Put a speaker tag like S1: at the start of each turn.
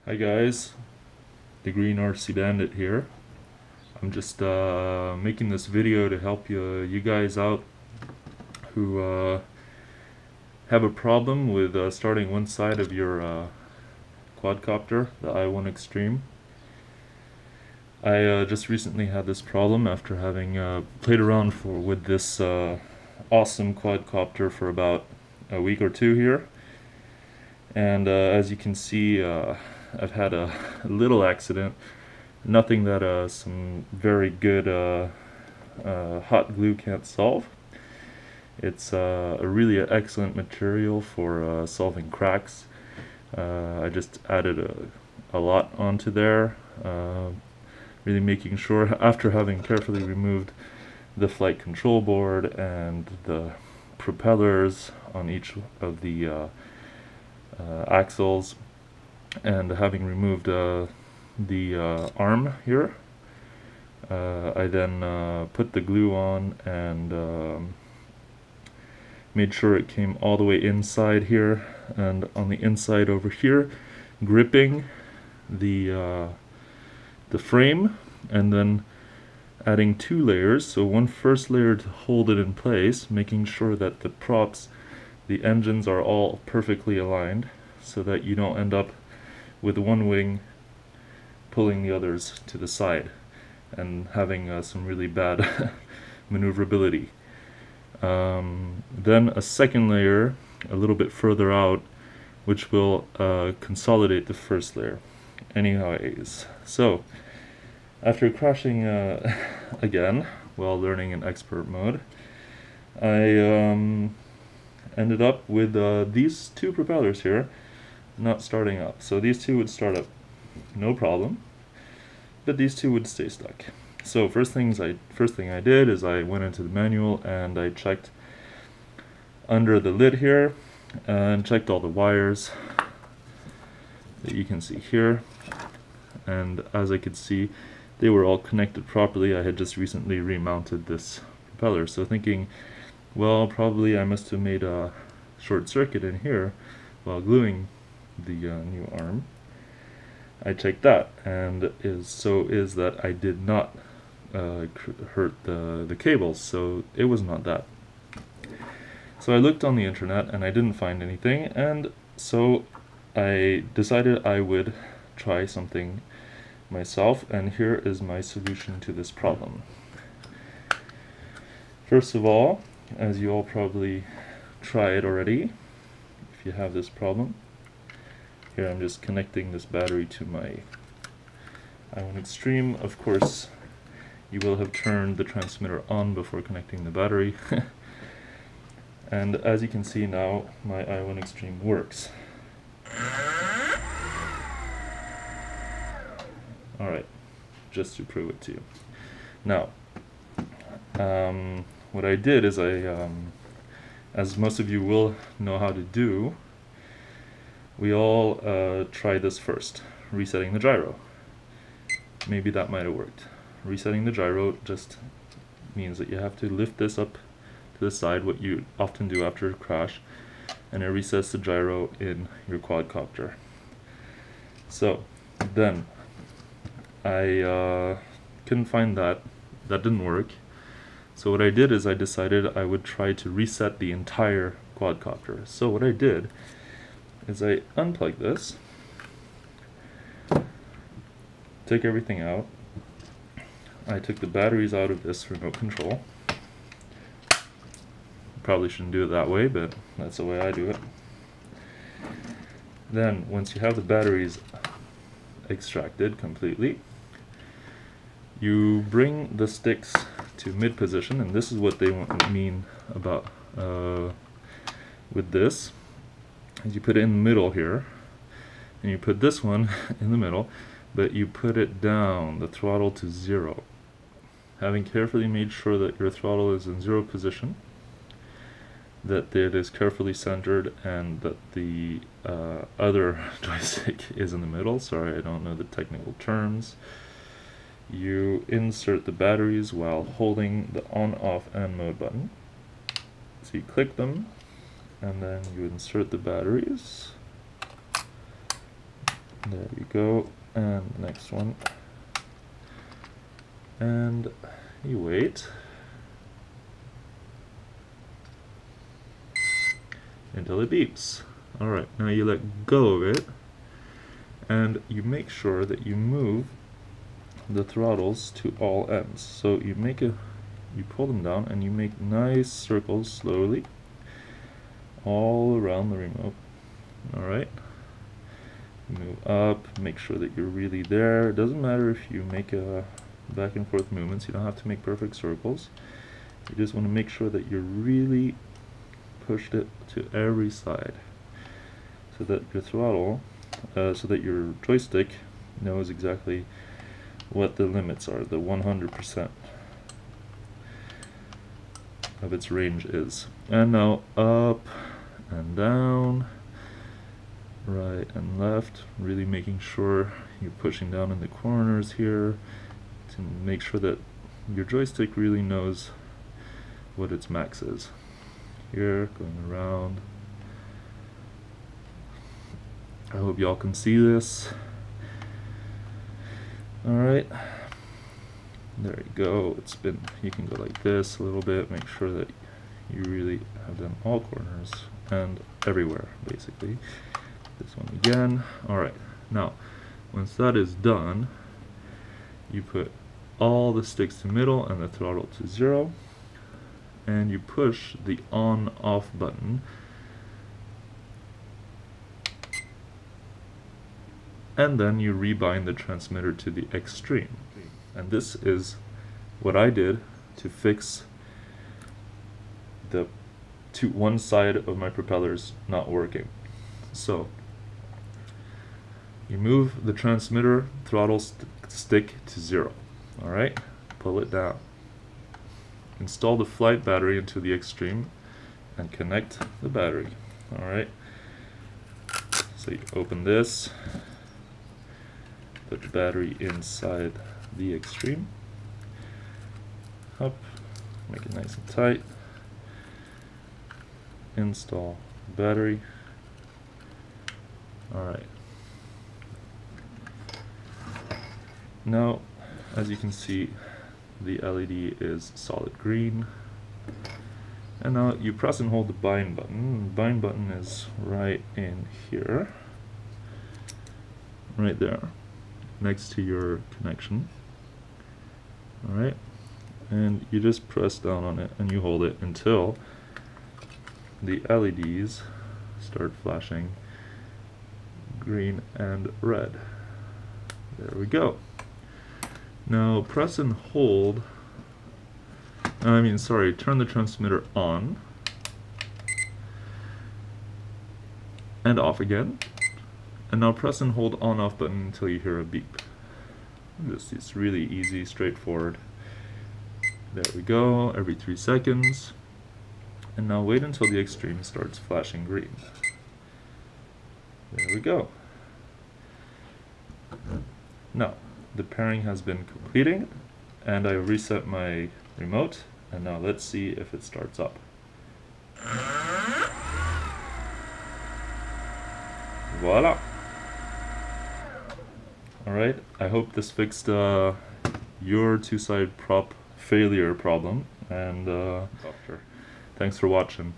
S1: Hi guys, the Green Bandit here. I'm just making this video to help you guys out who have a problem with starting one side of your quadcopter, the i1 Xtreme. I just recently had this problem after having played around with this awesome quadcopter for about a week or two here. And as you can see, I've had a little accident. Nothing that some very good hot glue can't solve. It's a really excellent material for solving cracks. I just added a lot onto there, really making sure, after having carefully removed the flight control board and the propellers on each of the axles, and having removed the arm here, I then put the glue on and made sure it came all the way inside here, and on the inside over here, gripping the frame, and then adding two layers. So one first layer to hold it in place, making sure that the props, the engines, are all perfectly aligned, so that you don't end up with one wing pulling the others to the side and having some really bad maneuverability. Then a second layer a little bit further out, which will consolidate the first layer. Anyways, so after crashing again while learning in expert mode, I ended up with these two propellers here not starting up. So these two would start up no problem, but these two would stay stuck. So first thing I did is I went into the manual and I checked under the lid here and checked all the wires that you can see here, and as I could see, they were all connected properly. I had just recently remounted this propeller, so thinking, well, probably I must have made a short circuit in here while gluing the new arm. I checked that, and is that I did not hurt the cables, so it was not that. So I looked on the internet and I didn't find anything, and so I decided I would try something myself, and here is my solution to this problem. First of all, as you all probably tried already, if you have this problem, here I'm just connecting this battery to my i1 Xtreme. Of course, you will have turned the transmitter on before connecting the battery. And as you can see now, my i1 Xtreme works. Alright, just to prove it to you. Now, what I did is as most of you will know how to do, we all tried this first, resetting the gyro. Maybe that might have worked. Resetting the gyro just means that you have to lift this up to the side, what you often do after a crash, and it resets the gyro in your quadcopter. So then I couldn't find that didn't work. So what I did is I decided I would try to reset the entire quadcopter. So what I did is I unplugged this, took everything out. I took the batteries out of this remote control. Probably shouldn't do it that way, but that's the way I do it. Then, once you have the batteries extracted completely, you bring the sticks to mid position, and this is what they mean about with this. Is you put it in the middle here, and you put this one in the middle, but you put it down, the throttle, to 0. Having carefully made sure that your throttle is in 0 position, that it is carefully centered, and that the other joystick is in the middle. Sorry, I don't know the technical terms. You insert the batteries while holding the on, off, and mode button. So you click them, and then you insert the batteries, There we go. And the next one. And you wait until it beeps. Alright, now you let go of it, and you make sure that you move the throttles to all ends. So you pull them down and you make nice circles slowly all around the remote. Alright, move up, make sure that you're really there. It doesn't matter if you make back and forth movements, you don't have to make perfect circles. You just want to make sure that you're really pushed it to every side, so that your throttle, so that your joystick knows exactly what the limits are, the 100% of its range is. And now up and down, right and left, really making sure you're pushing down in the corners here to make sure that your joystick really knows what its max is. Here, going around. I hope y'all can see this. Alright, there you go. You can go like this a little bit, make sure that you really have done all corners and everywhere, basically. This one again. Alright, now, once that is done, you put all the sticks to middle and the throttle to 0, and you push the on-off button, and then you rebind the transmitter to the Xtreme. And this is what I did to fix one side of my propellers not working. So you move the transmitter throttle stick to 0. Alright, pull it down. Install the flight battery into the Xtreme and connect the battery. Alright, so you open this, put the battery inside the Xtreme, up, make it nice and tight, install battery. Alright, now as you can see, the LED is solid green, and now you press and hold the bind button. The bind button is right in here, right there, next to your connection. Alright, and you just press down on it and you hold it until the LEDs start flashing green and red. There we go. Now press and hold, turn the transmitter on and off again, and now press and hold on-off button until you hear a beep. It's really easy, straightforward. There we go, every 3 seconds. And now wait until the Xtreme starts flashing green. There we go. Now, the pairing has been completing, and I reset my remote, and now let's see if it starts up. Voila! Alright, I hope this fixed your 2-side prop failure problem, and thanks for watching.